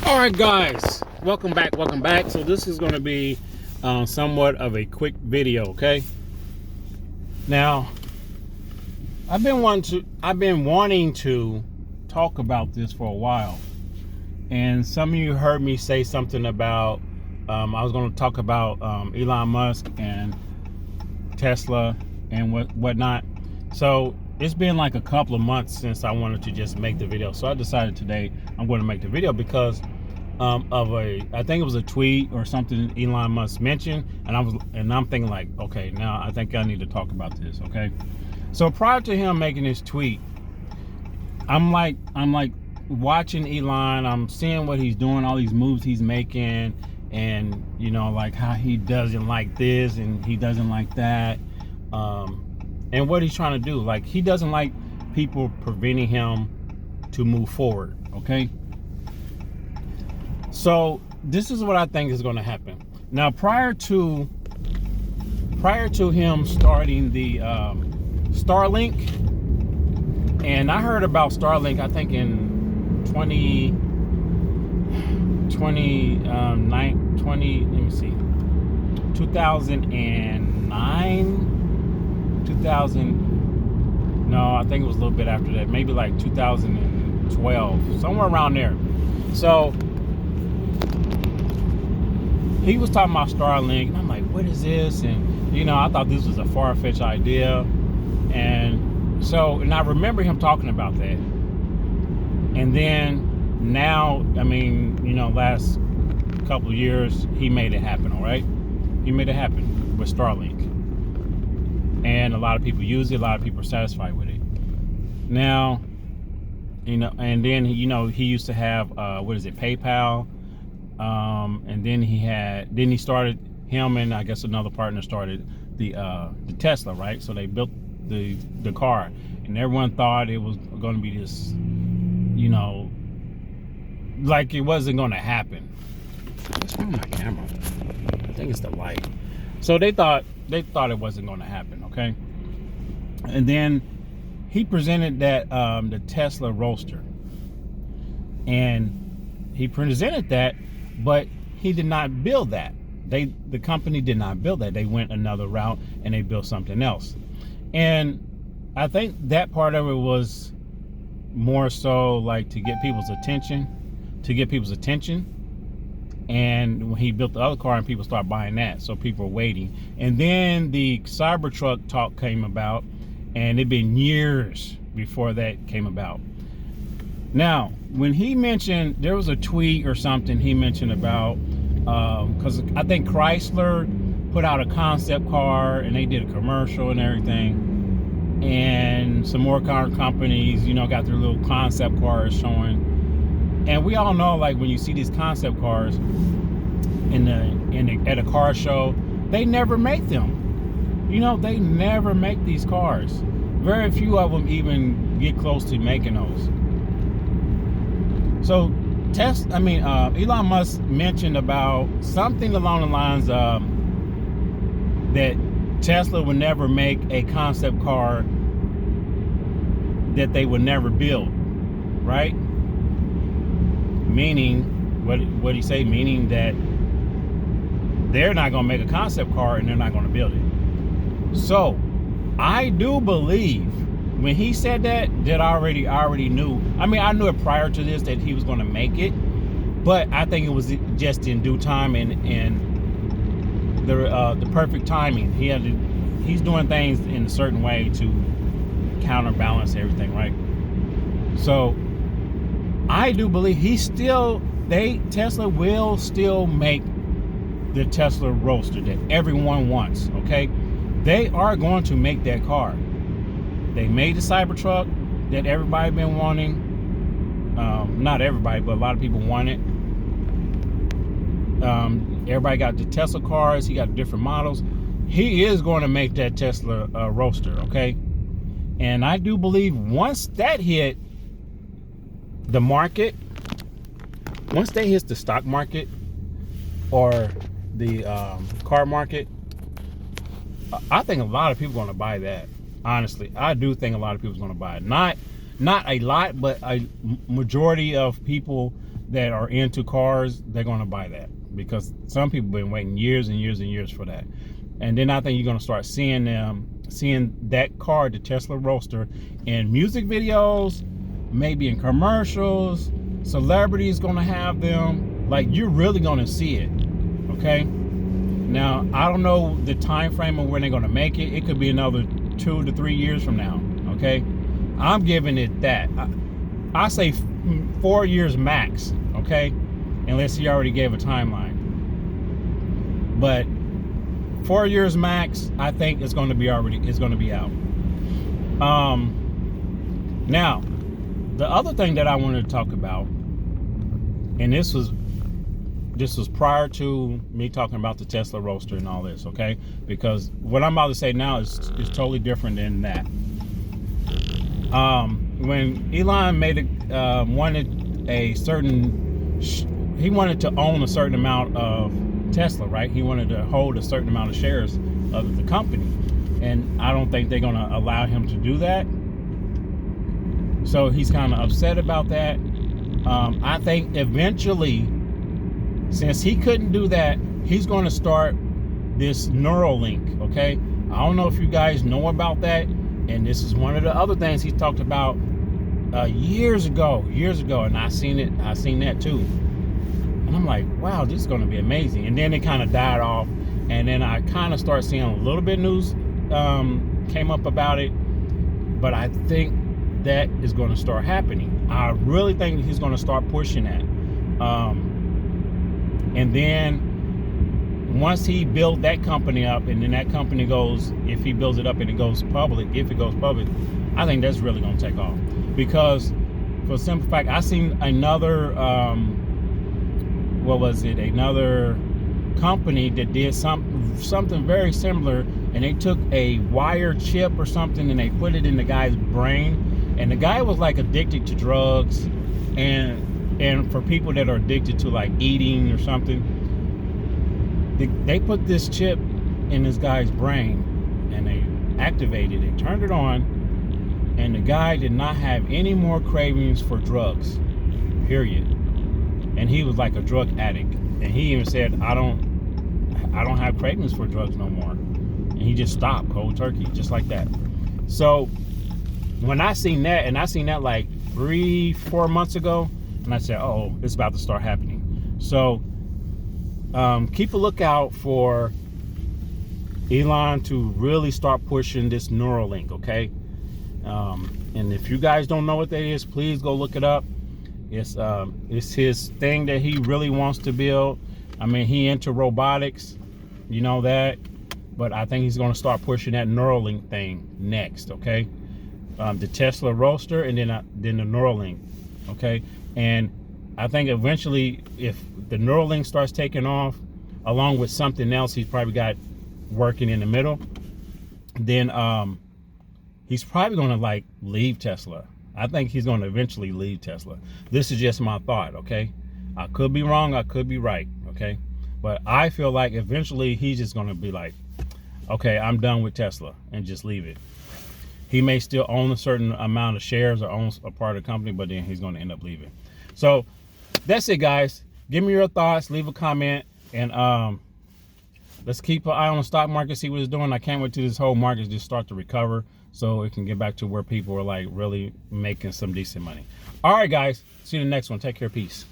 All right, guys, welcome back. So this is going to be somewhat of a quick video, okay? Now, I've been wanting to talk about this for a while, and some of you heard me say something about I was going to talk about Elon Musk and Tesla and whatnot. So it's been like a couple of months since I wanted to just make the video. So I decided today I'm going to make the video because I think it was a tweet or something Elon Musk mentioned, and I'm thinking like, okay, now I think I need to talk about this. Okay, so prior to him making this tweet, I'm like watching Elon. I'm seeing what he's doing, all these moves he's making, and like how he doesn't like this and he doesn't like that, and what he's trying to do. Like, he doesn't like people preventing him to move forward. Okay. So this is what I think is going to happen. Now, prior to him starting the Starlink, and I heard about Starlink, I think in 2009, no, I think it was a little bit after that, maybe like 2012, somewhere around there. So he was talking about Starlink, and I'm like, what is this? And I thought this was a far-fetched idea, and I remember him talking about that. And then now, last couple of years, he made it happen. All right, he made it happen with Starlink, and a lot of people use it. A lot of people are satisfied with it. Now, and then he used to have PayPal. And then he started, him and I guess another partner started the Tesla, right? So they built the car, and everyone thought it was going to be this, like it wasn't going to happen. What's wrong with my camera? I think it's the light. So they thought it wasn't going to happen, okay? And then he presented that the Tesla Roadster, and he presented that. But he did not build that. The company did not build that. They went another route and they built something else. And I think that part of it was more so like to get people's attention. And when he built the other car, and people started buying that, so people were waiting. And then the Cybertruck talk came about, and it'd been years before that came about. Now, when he mentioned, there was a tweet or something he mentioned about, because I think Chrysler put out a concept car, and they did a commercial and everything, and some more car companies, got their little concept cars showing. And we all know, like, when you see these concept cars at a car show, they never make them. They never make these cars. Very few of them even get close to making those. So Elon Musk mentioned about something along the lines of that Tesla would never make a concept car that they would never build, right? Meaning, what he say? Meaning that they're not going to make a concept car and they're not going to build it. So I do believe, when he said that I already knew. I knew it prior to this that he was going to make it, but I think it was just in due time and the perfect timing. He's doing things in a certain way to counterbalance everything, right? So I do believe Tesla will still make the Tesla Roadster that everyone wants. Okay, they are going to make that car. They made the Cybertruck that everybody been wanting. Not everybody, but a lot of people want it. Everybody got the Tesla cars. He got different models. He is going to make that Tesla Roadster, okay? And I do believe once that hit the market, once that hits the stock market or the car market, I think a lot of people are going to buy that. Honestly, I do think a lot of people are going to buy it. Not a lot, but a majority of people that are into cars, they're going to buy that, because some people have been waiting years and years and years for that. And then I think you're going to start seeing that car, the Tesla Roadster, in music videos, maybe in commercials. Celebrities going to have them. Like, you're really going to see it. Okay. Now, I don't know the time frame of when they're going to make it. It could be another 2 to 3 years from now. Okay. I'm giving it that. I say 4 years max. Okay. Unless he already gave a timeline. But 4 years max, I think it's going to be out. Now, the other thing that I wanted to talk about, and this was prior to me talking about the Tesla Roadster and all this, okay? Because what I'm about to say now is totally different than that. When Elon he wanted to own a certain amount of Tesla, right? He wanted to hold a certain amount of shares of the company, and I don't think they're going to allow him to do that. So he's kind of upset about that. I think eventually, since he couldn't do that, he's going to start this Neuralink. Okay, I don't know if you guys know about that, and this is one of the other things he talked about years ago, and I seen that too. And I'm like, wow, this is going to be amazing. And then it kind of died off. And then I kind of started seeing a little bit of news came up about it. But I think that is going to start happening. I really think he's going to start pushing that. And then once he builds that company up, and then that company goes, if he builds it up and it goes public, I think that's really going to take off. Because for a simple fact, I seen another... another company that did something very similar, and they took a wire chip or something and they put it in the guy's brain, and the guy was like addicted to drugs, and for people that are addicted to like eating or something, they put this chip in this guy's brain and they activated it, turned it on, and the guy did not have any more cravings for drugs, period. And he was like a drug addict. And he even said, I don't have cravings for drugs no more. And he just stopped cold turkey, just like that. So when I seen that, and I seen that like 3-4 months ago, and I said, oh, it's about to start happening. So keep a lookout for Elon to really start pushing this Neuralink, okay? And if you guys don't know what that is, please go look it up. It's his thing that he really wants to build. I mean, he into robotics, you know that, but I think he's going to start pushing that Neuralink thing next. Okay, the Tesla Roadster, and then the Neuralink. Okay, and I think eventually, if the Neuralink starts taking off, along with something else he's probably got working in the middle, then he's probably going to like leave Tesla. I think he's going to eventually leave Tesla. This is just my thought, okay? I could be wrong, I could be right, okay? But I feel like eventually he's just going to be like, okay, I'm done with Tesla, and just leave it. He may still own a certain amount of shares or owns a part of the company, but then he's going to end up leaving. So that's it, guys. Give me your thoughts, leave a comment, and let's keep an eye on the stock market, see what it's doing. I can't wait till this whole market just start to recover, so it can get back to where people are like really making some decent money. All right, guys. See you in the next one. Take care. Peace.